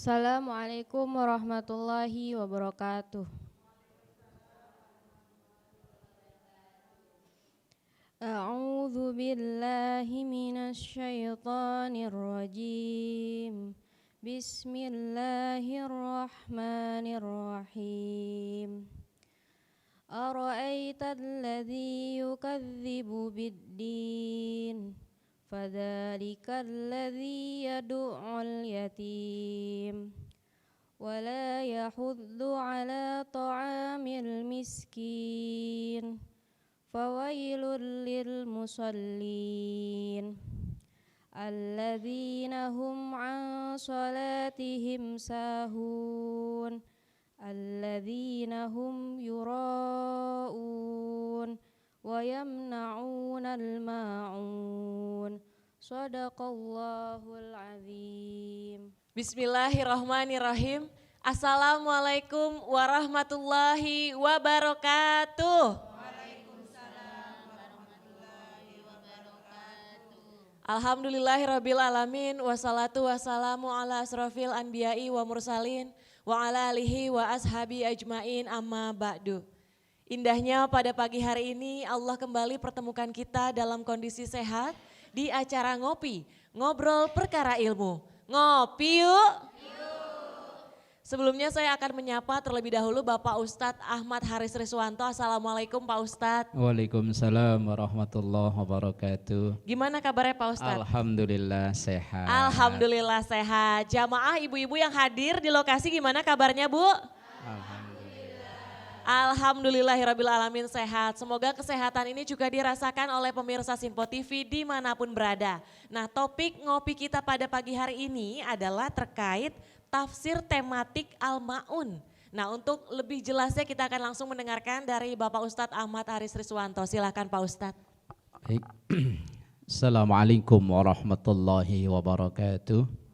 Assalamualaikum warahmatullahi wabarakatuh. A'udzu billahi minasy syaithanir rajim. Bismillahirrahmanirrahim. Ara'aital ladzi yukadzibu bid-din fadzalikal ladzi yad'ul yatim wala yahuddu ala ta'amil miskin fawailul lil musallin alladzina hum an salatihim sahun alladzina hum yura'un wa yamna'unal ma'un. Shadaqallahul azim. Bismillahirrahmanirrahim. Assalamualaikum warahmatullahi wabarakatuh. Waalaikumsalam warahmatullahi wabarakatuh. Alhamdulillahirabbil alamin wassalatu wassalamu ala asrofil anbiya'i wa mursalin wa ala alihi wa ashabi ajmain amma ba'du. Indahnya pada pagi hari ini Allah kembali pertemukan kita dalam kondisi sehat di acara ngopi, ngobrol perkara ilmu. Ngopi yuk. Sebelumnya saya akan menyapa terlebih dahulu Bapak Ustadz Ahmad Haris Riswanto. Assalamualaikum Pak Ustadz. Waalaikumsalam warahmatullahi wabarakatuh. Gimana kabarnya Pak Ustadz? Alhamdulillah sehat. Alhamdulillah sehat. Jamaah ibu-ibu yang hadir di lokasi gimana kabarnya Bu? Alhamdulillahirabbil alamin sehat. Semoga kesehatan ini juga dirasakan oleh pemirsa Simpo TV dimanapun berada. Nah, topik ngopi kita pada pagi hari ini adalah terkait tafsir tematik Al-Ma'un. Nah, untuk lebih jelasnya kita akan langsung mendengarkan dari Bapak Ustadz Ahmad Haris Riswanto. Silakan Pak Ustadz. Baik. Assalamualaikum warahmatullahi wabarakatuh.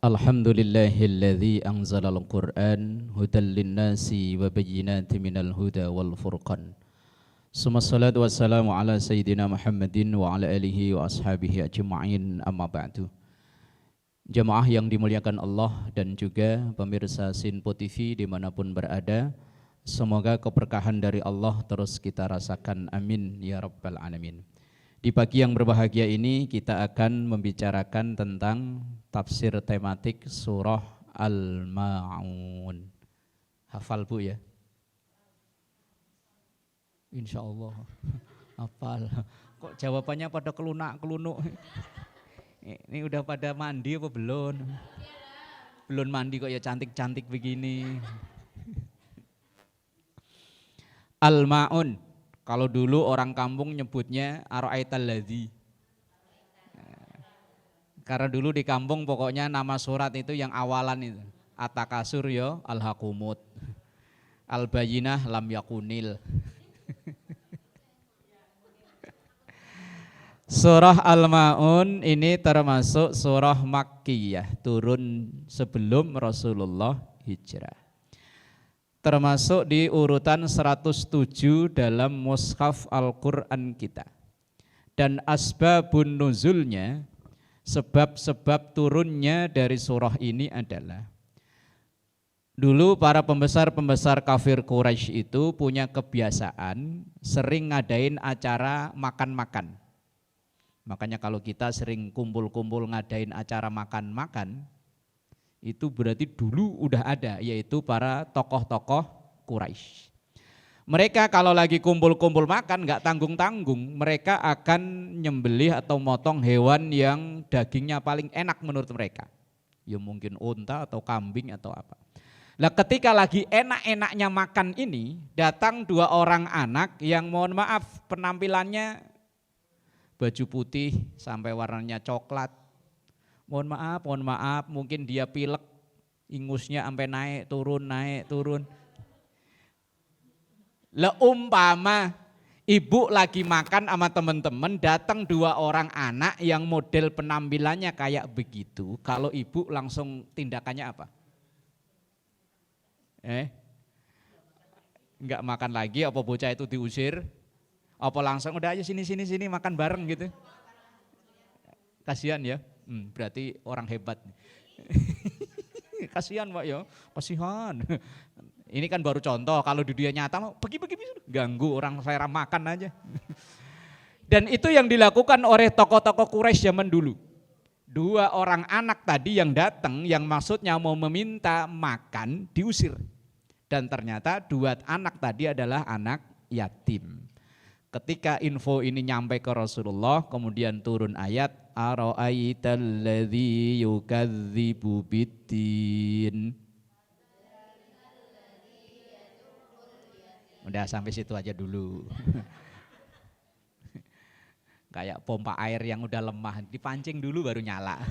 Alhamdulillahilladzi anzalal Qur'an hudal linnasi wa bayyinatin minal huda wal furqan. Summa salatu wassalamu ala sayyidina Muhammadin wa ala alihi wa ashabihi ajma'in amma ba'du. Jamaah yang dimuliakan Allah dan juga pemirsa Simpo TV dimanapun berada, semoga keberkahan dari Allah terus kita rasakan, amin ya rabbal alamin. Di pagi yang berbahagia ini kita akan membicarakan tentang tafsir tematik surah Al-Ma'un. Hafal Bu ya? Insya Allah hafal. Kok jawabannya pada kelunak-kelunuk? Ini udah pada mandi apa belum? Belum mandi kok ya cantik-cantik begini. Al-Ma'un. Kalau dulu orang kampung nyebutnya ara'aital ladzi. Karena dulu di kampung pokoknya nama surat itu yang awalan itu. At-Takasur ya al-Hakumut. Al-Bayyinah lam yakunil. Surah Al-Ma'un ini termasuk surah Makkiyah, turun sebelum Rasulullah hijrah. Termasuk di urutan 107 dalam mushaf Al-Quran kita. Dan asbabun nuzulnya, sebab-sebab turunnya dari surah ini adalah, dulu para pembesar-pembesar kafir Quraisy itu punya kebiasaan sering ngadain acara makan-makan. Makanya kalau kita sering kumpul-kumpul ngadain acara makan-makan, itu berarti dulu udah ada, yaitu para tokoh-tokoh Quraisy. Mereka kalau lagi kumpul-kumpul makan nggak tanggung-tanggung, mereka akan nyembelih atau motong hewan yang dagingnya paling enak menurut mereka. Ya mungkin unta atau kambing atau apa. Nah ketika lagi enak-enaknya makan ini, datang dua orang anak yang mohon maaf penampilannya baju putih sampai warnanya coklat. Mohon maaf, mungkin dia pilek, ingusnya sampai naik turun. Lah umpama ibu lagi makan sama teman-teman, datang dua orang anak yang model penampilannya kayak begitu, kalau ibu langsung tindakannya apa? Enggak makan lagi, apa bocah itu diusir? Apa langsung udah ayo sini makan bareng gitu? Kasihan ya. Berarti orang hebat. Kasihan Pak ya, kasihan. Ini kan baru contoh, kalau di dunia nyata pergi-pergi ganggu orang selera makan aja. Dan itu yang dilakukan oleh tokoh-tokoh Quraisy zaman dulu. 2 orang anak tadi yang datang, yang maksudnya mau meminta makan, diusir. Dan ternyata 2 anak tadi adalah anak yatim. Ketika info ini nyampe ke Rasulullah, kemudian turun ayat, Ara'aital ladzi yukadzibu biddin. Udah sampai situ aja dulu. Kayak pompa air yang udah lemah, dipancing dulu baru nyala.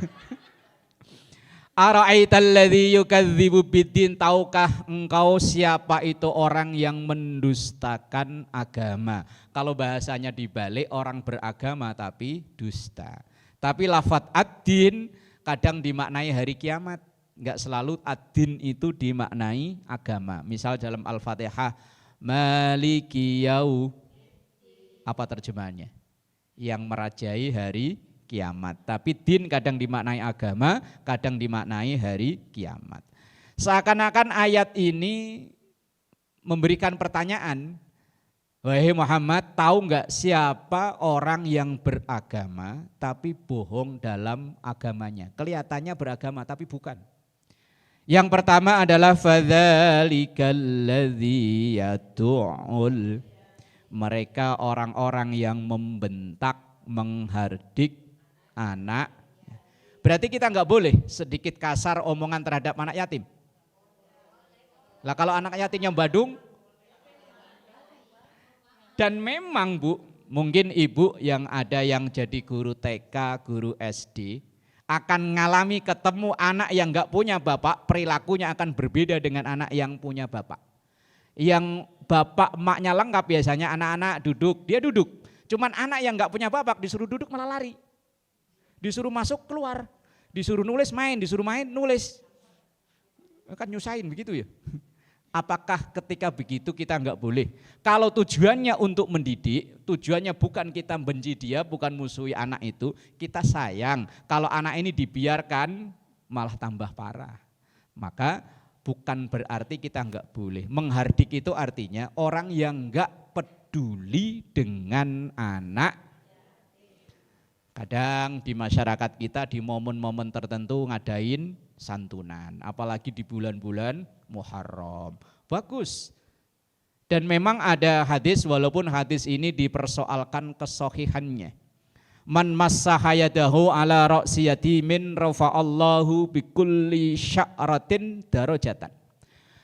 Ara'aital ladzi yukadzibu biddin, tahukah engkau siapa itu orang yang mendustakan agama? Kalau bahasanya dibalik, orang beragama tapi dusta. Tapi lafadz ad-din kadang dimaknai hari kiamat. Enggak selalu ad-din itu dimaknai agama. Misal dalam Al-Fatihah, Maliki yau, apa terjemahannya? Yang merajai hari kiamat. Tapi din kadang dimaknai agama, kadang dimaknai hari kiamat. Seakan-akan ayat ini memberikan pertanyaan, wahai Muhammad, tahu enggak siapa orang yang beragama tapi bohong dalam agamanya? Kelihatannya beragama tapi bukan. Yang pertama adalah fadzalikal ladzi yad'ul. Mereka orang-orang yang membentak, menghardik anak. Berarti kita enggak boleh sedikit kasar omongan terhadap anak yatim. Lah kalau anak yatimnya badung, dan memang Bu, mungkin Ibu yang ada yang jadi guru TK, guru SD, akan ngalami ketemu anak yang enggak punya bapak, perilakunya akan berbeda dengan anak yang punya bapak. Yang bapak emaknya lengkap biasanya anak-anak duduk, dia duduk. Cuman anak yang enggak punya bapak disuruh duduk malah lari. Disuruh masuk keluar, disuruh nulis main, disuruh main nulis. Kan nyusahin begitu ya. Apakah ketika begitu kita enggak boleh? Kalau tujuannya untuk mendidik, tujuannya bukan kita benci dia, bukan musuhi anak itu, kita sayang. Kalau anak ini dibiarkan malah tambah parah. Maka bukan berarti kita enggak boleh. Menghardik itu artinya orang yang enggak peduli dengan anak. Kadang di masyarakat kita di momen-momen tertentu ngadain santunan, apalagi di bulan-bulan Muharram. Bagus. Dan memang ada hadis, walaupun hadis ini dipersoalkan kesohihannya. Man massaha yadahu ala ra'si yatimin rafa'allahu bikulli sya'ratin darajatan.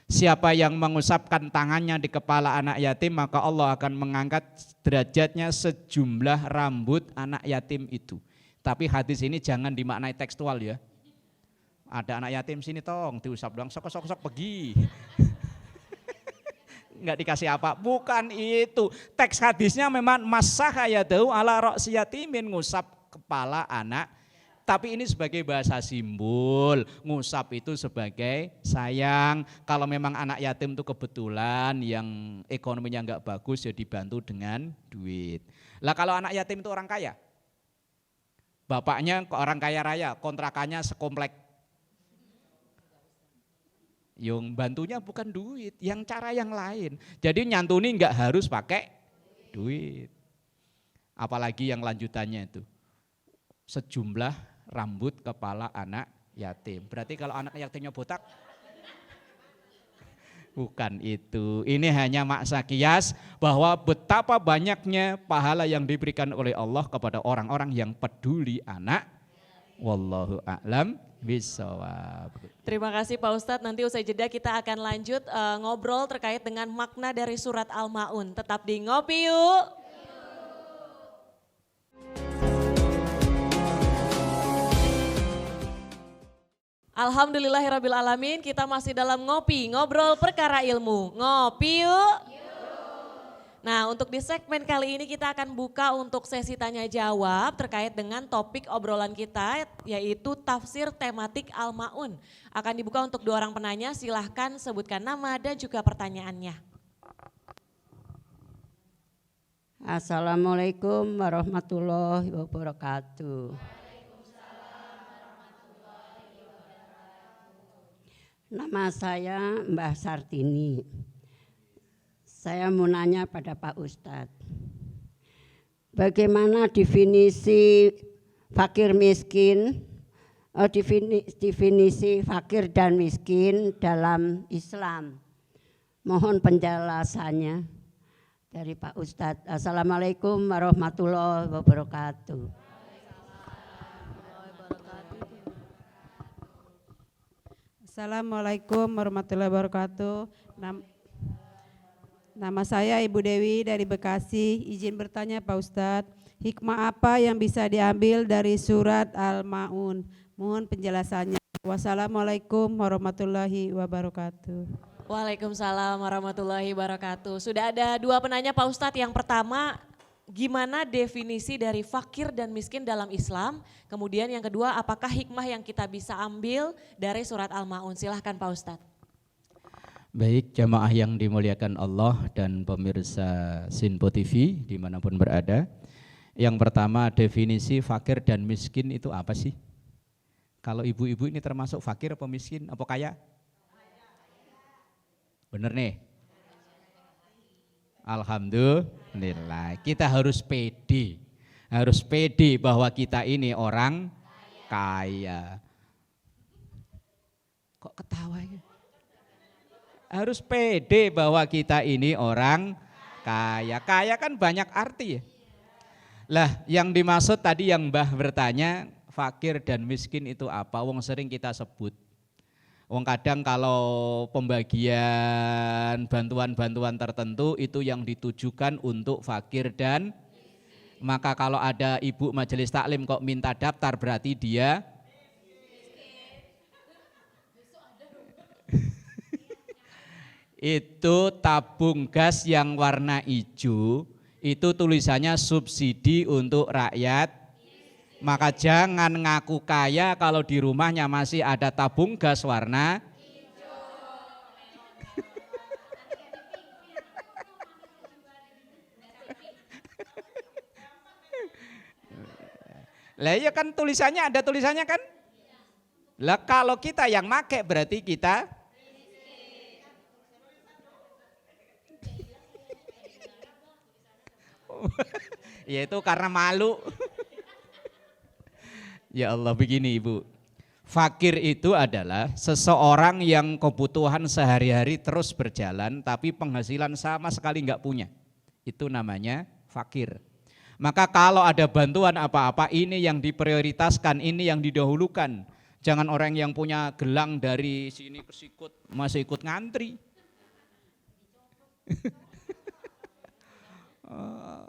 Siapa yang mengusapkan tangannya di kepala anak yatim, maka Allah akan mengangkat derajatnya sejumlah rambut anak yatim itu. Tapi hadis ini jangan dimaknai tekstual ya. Ada anak yatim sini tong, diusap doang, sok-sok pergi. Enggak dikasih apa, bukan itu. Teks hadisnya memang massaha yadahu ala ra'si yatimin, ngusap kepala anak. Tapi ini sebagai bahasa simbol, ngusap itu sebagai sayang. Kalau memang anak yatim itu kebetulan yang ekonominya enggak bagus ya dibantu dengan duit. Lah kalau anak yatim itu orang kaya, bapaknya orang kaya raya, kontrakannya sekomplek. Yang bantunya bukan duit, yang cara yang lain. Jadi nyantuni enggak harus pakai duit. Apalagi yang lanjutannya itu, sejumlah rambut kepala anak yatim. Berarti kalau anak yatimnya botak, bukan itu. Ini hanya maksa kias bahwa betapa banyaknya pahala yang diberikan oleh Allah kepada orang-orang yang peduli anak. Wallahu a'lam bishawab. Terima kasih Pak Ustadz, nanti usai jeda kita akan lanjut ngobrol terkait dengan makna dari surat Al-Ma'un. Tetap di Ngopi Yuk. Alhamdulillahirrabbilalamin, kita masih dalam ngopi, ngobrol perkara ilmu. Ngopi yuk. Nah, untuk di segmen kali ini kita akan buka untuk sesi tanya jawab terkait dengan topik obrolan kita, yaitu tafsir tematik Al-Ma'un. Akan dibuka untuk 2 orang penanya, silahkan sebutkan nama dan juga pertanyaannya. Assalamualaikum warahmatullahi wabarakatuh. Nama saya Mbah Sartini. Saya mau nanya pada Pak Ustadz, bagaimana definisi fakir miskin, definisi fakir dan miskin dalam Islam? Mohon penjelasannya dari Pak Ustadz. Assalamualaikum warahmatullahi wabarakatuh. Assalamualaikum warahmatullahi wabarakatuh. Nama saya Ibu Dewi dari Bekasi. Izin bertanya Pak Ustadz, hikmah apa yang bisa diambil dari surat Al-Ma'un? Mohon penjelasannya. Wassalamualaikum warahmatullahi wabarakatuh. Waalaikumsalam warahmatullahi wabarakatuh. Sudah ada 2 penanya Pak Ustadz. Yang pertama, gimana definisi dari fakir dan miskin dalam Islam? Kemudian yang kedua, apakah hikmah yang kita bisa ambil dari surat Al-Ma'un? Silahkan Pak Ustadz. Baik, jamaah yang dimuliakan Allah dan pemirsa Sinpo TV dimanapun berada. Yang pertama, definisi fakir dan miskin itu apa sih? Kalau ibu-ibu ini termasuk fakir apa miskin, apa kaya? Bener nih? Alhamdulillah, kita harus pede bahwa kita ini orang kaya. Kok ketawa ya? Harus pede bahwa kita ini orang kaya. Kaya kan banyak arti ya. Lah yang dimaksud tadi yang Mbah bertanya, fakir dan miskin itu apa? Wong sering kita sebut. Wong kadang kalau pembagian bantuan-bantuan tertentu itu yang ditujukan untuk fakir dan maka kalau ada ibu majelis taklim kok minta daftar berarti dia itu tabung gas yang warna hijau itu tulisannya subsidi untuk rakyat. Maka jangan ngaku kaya kalau di rumahnya masih ada tabung gas warna hijau. Lah iya kan tulisannya ada tulisannya kan? Lah kalau kita yang make berarti kita ya itu karena malu. Ya Allah, begini Ibu, fakir itu adalah seseorang yang kebutuhan sehari-hari terus berjalan tapi penghasilan sama sekali enggak punya. Itu namanya fakir. Maka kalau ada bantuan apa-apa ini yang diprioritaskan, ini yang didahulukan. Jangan orang yang punya gelang dari sini ke sikut masih ikut ngantri.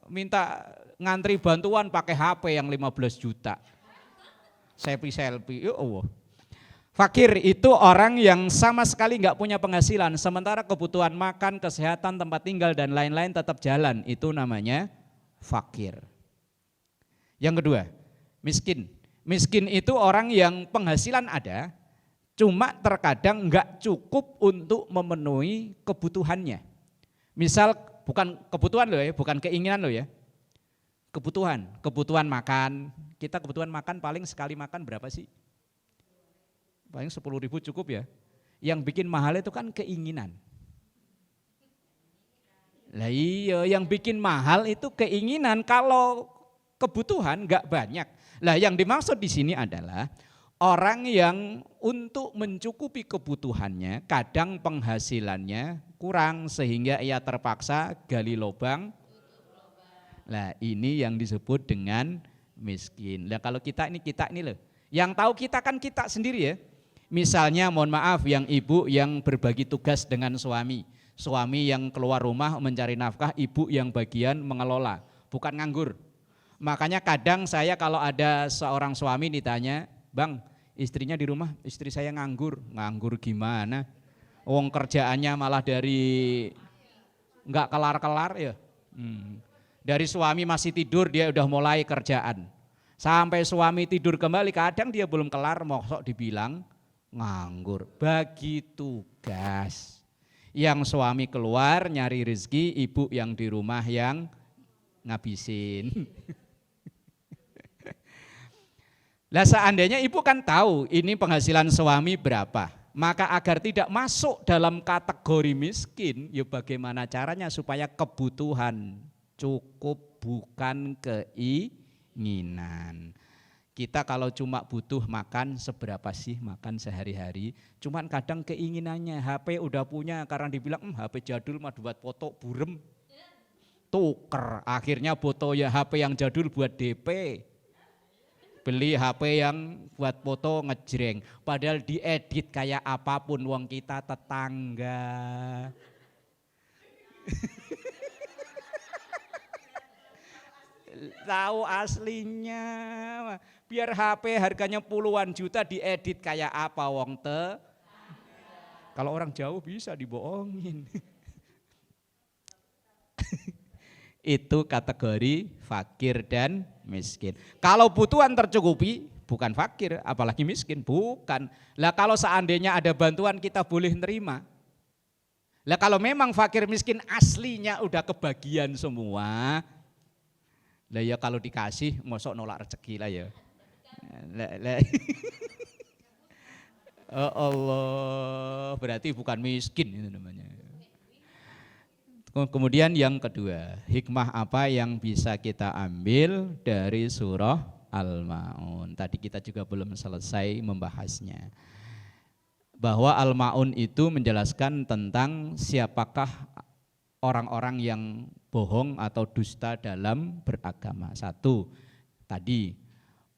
Minta ngantri bantuan pakai HP yang 15 juta. Selfie, ya Allah. Fakir itu orang yang sama sekali enggak punya penghasilan, sementara kebutuhan makan, kesehatan, tempat tinggal dan lain-lain tetap jalan. Itu namanya fakir. Yang kedua, miskin. Miskin itu orang yang penghasilan ada, cuma terkadang enggak cukup untuk memenuhi kebutuhannya. Misal bukan kebutuhan loh ya, bukan keinginan loh ya. Kebutuhan makan. Kita kebutuhan makan paling sekali makan berapa sih? Paling 10.000 cukup ya. Yang bikin mahal itu kan keinginan. Lah iya, yang bikin mahal itu keinginan, kalau kebutuhan enggak banyak. Lah yang dimaksud di sini adalah orang yang untuk mencukupi kebutuhannya kadang penghasilannya kurang sehingga ia terpaksa gali lubang. Lah ini yang disebut dengan miskin. Lah kalau kita ini loh. Yang tahu kita kan kita sendiri ya. Misalnya mohon maaf yang ibu yang berbagi tugas dengan suami. Suami yang keluar rumah mencari nafkah, ibu yang bagian mengelola, bukan nganggur. Makanya kadang saya kalau ada seorang suami ditanya, "Bang, istrinya di rumah?" "Istri saya nganggur." "Nganggur gimana? Wong kerjaannya malah dari enggak kelar-kelar ya." Dari suami masih tidur dia udah mulai kerjaan. Sampai suami tidur kembali kadang dia belum kelar, mosok dibilang nganggur. Bagi tugas. Yang suami keluar nyari rezeki, ibu yang di rumah yang ngabisin. Lah seandainya ibu kan tahu ini penghasilan suami berapa. Maka agar tidak masuk dalam kategori miskin, ya bagaimana caranya supaya kebutuhan cukup bukan keinginan. Kita kalau cuma butuh makan, seberapa sih makan sehari-hari? Cuman kadang keinginannya, HP udah punya karena dibilang HP jadul mah buat foto burem. Tuker, akhirnya foto ya HP yang jadul buat DP. Beli HP yang buat foto ngejreng, padahal diedit kayak apapun wong kita tetangga. Tahu aslinya, biar HP harganya puluhan juta diedit kayak apa wong kalau orang jauh bisa dibohongin. Itu kategori fakir dan miskin. Kalau butuhan tercukupi, bukan fakir, apalagi miskin, bukan. Lah kalau seandainya ada bantuan kita boleh nerima. Lah kalau memang fakir miskin aslinya udah kebagian semua, lah ya kalau dikasih mosok nolak rezeki lah ya. Oh Allah, berarti bukan miskin itu namanya. Kemudian yang kedua, hikmah apa yang bisa kita ambil dari surah Al-Ma'un. Tadi kita juga belum selesai membahasnya. Bahwa Al-Ma'un itu menjelaskan tentang siapakah orang-orang yang bohong atau dusta dalam beragama. Satu, tadi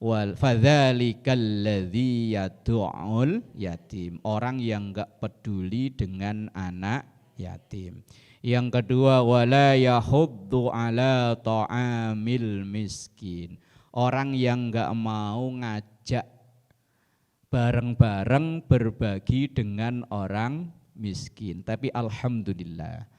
wal fadzalikal ladzi yad'ul yatim, orang yang enggak peduli dengan anak yatim. Yang kedua, wala yahuddu ala ta'amil miskin, orang yang enggak mau ngajak bareng-bareng berbagi dengan orang miskin. Tapi alhamdulillah,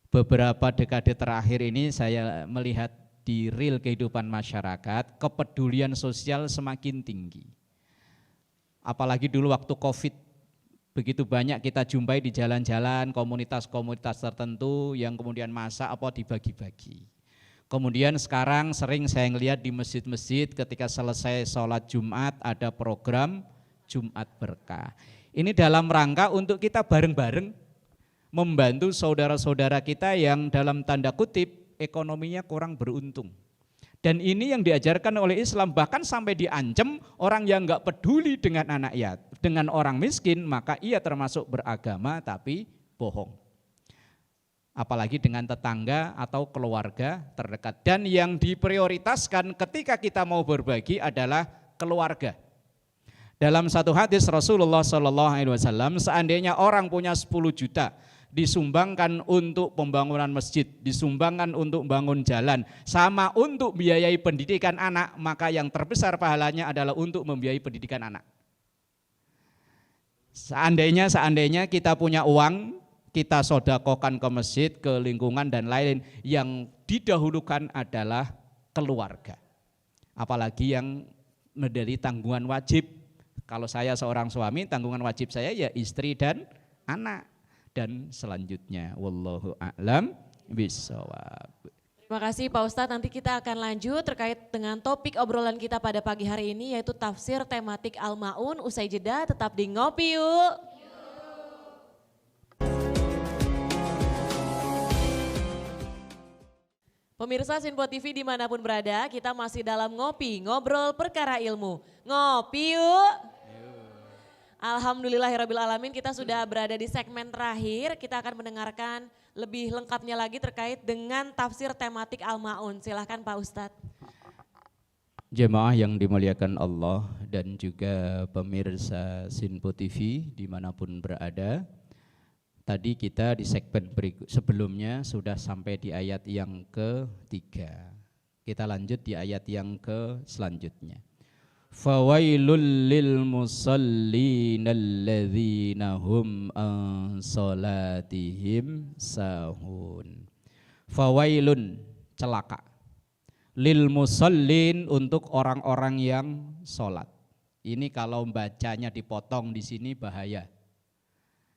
beberapa dekade terakhir ini saya melihat di real kehidupan masyarakat, kepedulian sosial semakin tinggi. Apalagi dulu waktu Covid, begitu banyak kita jumpai di jalan-jalan komunitas-komunitas tertentu yang kemudian masak apa dibagi-bagi. Kemudian sekarang sering saya ngelihat di masjid-masjid ketika selesai sholat Jumat ada program Jumat Berkah. Ini dalam rangka untuk kita bareng-bareng membantu saudara-saudara kita yang dalam tanda kutip ekonominya kurang beruntung. Dan ini yang diajarkan oleh Islam, bahkan sampai diancam orang yang enggak peduli dengan anak yatim, dengan orang miskin, maka ia termasuk beragama tapi bohong. Apalagi dengan tetangga atau keluarga terdekat. Dan yang diprioritaskan ketika kita mau berbagi adalah keluarga. Dalam satu hadis Rasulullah SAW, seandainya orang punya 10 juta, disumbangkan untuk pembangunan masjid, disumbangkan untuk bangun jalan, sama untuk biayai pendidikan anak, maka yang terbesar pahalanya adalah untuk membiayai pendidikan anak. Seandainya kita punya uang, kita sodakokan ke masjid, ke lingkungan dan lain, yang didahulukan adalah keluarga. Apalagi yang menjadi tanggungan wajib. Kalau saya seorang suami, tanggungan wajib saya ya istri dan anak. Dan selanjutnya, wallahu a'lam bishawab. Terima kasih Pak Ustadz, nanti kita akan lanjut terkait dengan topik obrolan kita pada pagi hari ini yaitu tafsir tematik Al-Ma'un. Usai jeda tetap di Ngopi Yuk. Pemirsa Sinpo TV dimanapun berada, kita masih dalam Ngopi, ngobrol perkara ilmu. Ngopi Yuk. Alhamdulillahirrabbilalamin, kita sudah berada di segmen terakhir. Kita akan mendengarkan lebih lengkapnya lagi terkait dengan tafsir tematik Al-Ma'un. Silahkan Pak Ustadz. Jemaah yang dimuliakan Allah dan juga pemirsa Sinpo TV dimanapun berada. Tadi kita di segmen sebelumnya sudah sampai di ayat yang ketiga. Kita lanjut di ayat yang selanjutnya. Fawailul lil musallin alladzina hum an salatihim sahun. Fawailun, celaka. Lil musallin, untuk orang-orang yang sholat. Ini kalau bacanya dipotong di sini bahaya.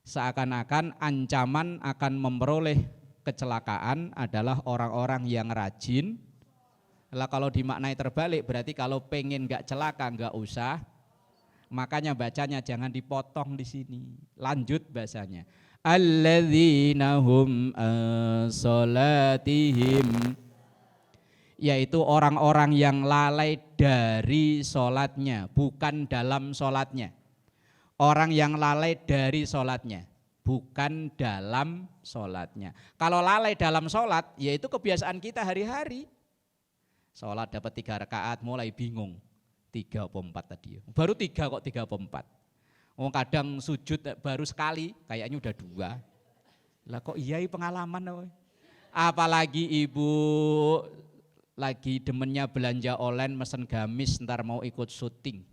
Seakan-akan ancaman akan memperoleh kecelakaan adalah orang-orang yang rajin. Lah kalau dimaknai terbalik berarti kalau pengen gak celaka gak usah Makanya bacanya jangan dipotong di sini. Lanjut bahasanya. Alladzina hum salatihim, yaitu orang-orang yang lalai dari sholatnya, bukan dalam sholatnya. Orang yang lalai dari sholatnya, bukan dalam sholatnya. Kalau lalai dalam sholat, yaitu kebiasaan kita hari-hari. Sholat dapat 3 rakaat, mulai bingung. 3 apa 4 tadi. Baru 3 kok 3 apa 4. Oh, kadang sujud baru sekali, kayaknya udah 2. Lah kok iya pengalaman. Apalagi ibu lagi demennya belanja online, mesen gamis, ntar mau ikut syuting.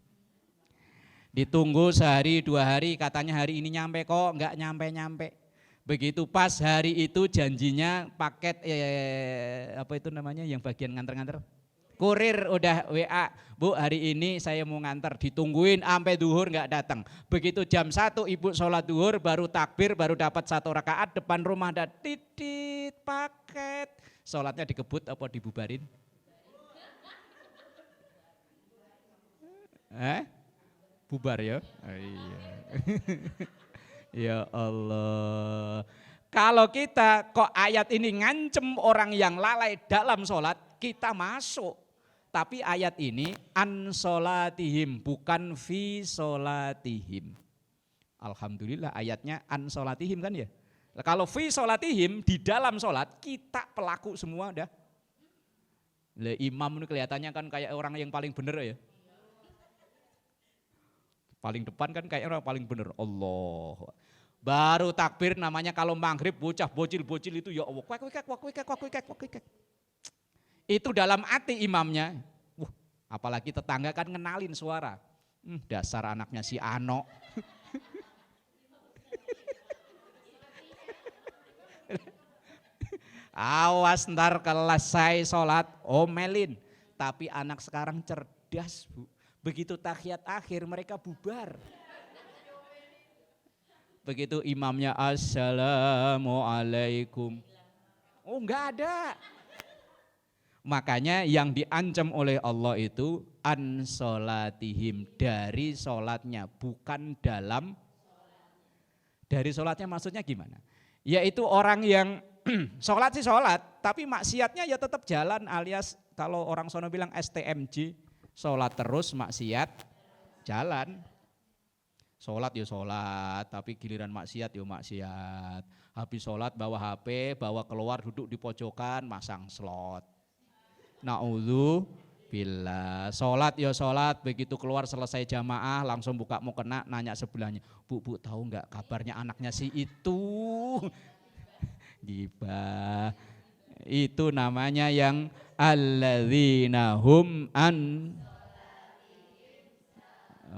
Ditunggu sehari 2 hari, katanya hari ini nyampe kok, enggak nyampe-nyampe. Begitu pas hari itu janjinya paket apa itu namanya yang bagian nganter-nganter? Kurir udah WA, Bu hari ini saya mau nganter, ditungguin sampai duhur enggak datang. Begitu jam 1 ibu sholat duhur baru takbir, baru dapat 1 rakaat, depan rumah ada titit paket. Sholatnya dikebut apa dibubarin? Bubar ya? Iya. Ya Allah. Kalau kita kok ayat ini ngancem orang yang lalai dalam sholat, kita masuk. Tapi ayat ini an sholatihim, bukan fi sholatihim. Alhamdulillah ayatnya an sholatihim kan ya. Kalau fi sholatihim di dalam sholat, kita pelaku semua dah. Imam ini kelihatannya kan kayak orang yang paling benar ya. Paling depan kan kayak orang paling benar. Allah. Baru takbir namanya kalau maghrib bocah bocil-bocil itu ya Allah. Kuek. Itu dalam hati imamnya. Apalagi tetangga kan ngenalin suara. Dasar anaknya si Ano. Awas ntar selesai sholat omelin. Tapi anak sekarang cerdas Bu. Begitu tahiyat akhir mereka bubar. Begitu imamnya assalamualaikum. Oh enggak ada. Makanya yang diancam oleh Allah itu an sholatihim, dari sholatnya, bukan dalam. Dari sholatnya maksudnya gimana? Yaitu orang yang sholat sih sholat, tapi maksiatnya ya tetap jalan, alias kalau orang sono bilang STMJ, sholat terus maksiat jalan. Sholat ya sholat, tapi giliran maksiat ya maksiat. Habis sholat bawa HP, bawa keluar duduk di pojokan, masang slot. Na'udzubillah. Sholat ya sholat, begitu keluar selesai jamaah langsung buka mau kena, nanya sebelahnya, Bu tahu nggak kabarnya anaknya si itu? Gibah. Itu namanya yang alladzina hum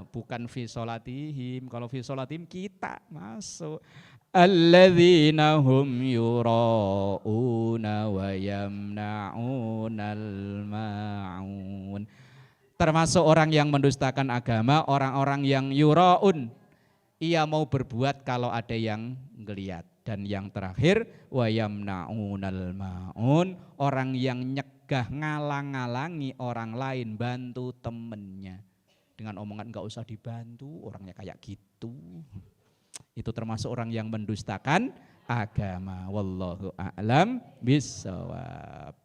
bukan fi sholatihim. Kalau fi sholatihim kita masuk. Alladzina hum yura'una wa yamna'unal ma'un. Termasuk orang yang mendustakan agama, orang-orang yang yura'un. Ia mau berbuat kalau ada yang ngelihat. Dan yang terakhir wa yamna'unal ma'un, orang yang nyegah, ngalang-ngalangi orang lain bantu temennya. Dengan omongan enggak usah dibantu, orangnya kayak gitu. Itu termasuk orang yang mendustakan agama. Wallahu a'lam bissawab.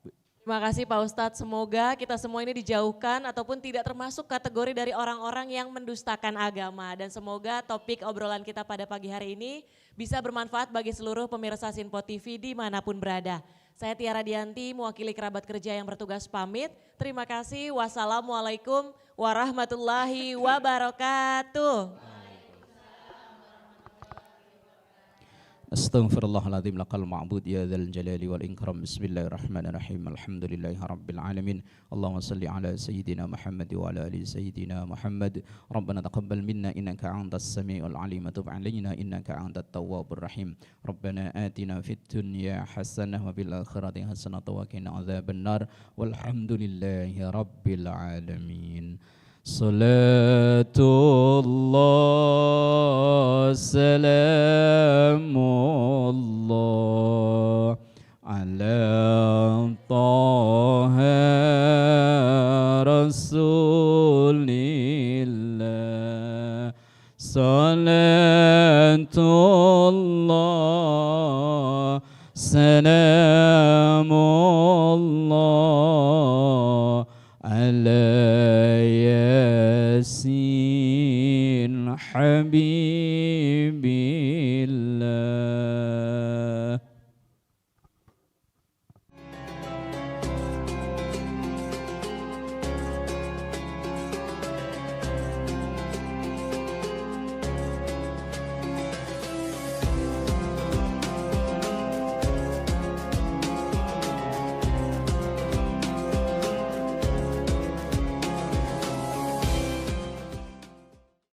Terima kasih Pak Ustadz, semoga kita semua ini dijauhkan ataupun tidak termasuk kategori dari orang-orang yang mendustakan agama. Dan semoga topik obrolan kita pada pagi hari ini bisa bermanfaat bagi seluruh pemirsa Sinpo TV dimanapun berada. Saya Tiara Dianti, mewakili kerabat kerja yang bertugas pamit. Terima kasih, wassalamualaikum warahmatullahi wabarakatuh. Astaghfirullahaladzim lakal ma'bud ya dzal jalali wal ikram. Bismillahirrahmanirrahim. Alhamdulillahi rabbil alamin. Allahumma salli ala sayyidina Muhammad wa ala ali sayyidina Muhammad. Rabbana taqabbal minna innaka antas samiul alim wa tub alaina innaka antat tawwabur rahim. Rabbana atina fid dunya hasanah wa bil akhirati hasanah wa qina adzabannar. Walhamdulillahi rabbil alamin. Salatullah salamullah ala taha rasulillah Salamullah ala Yasin Habib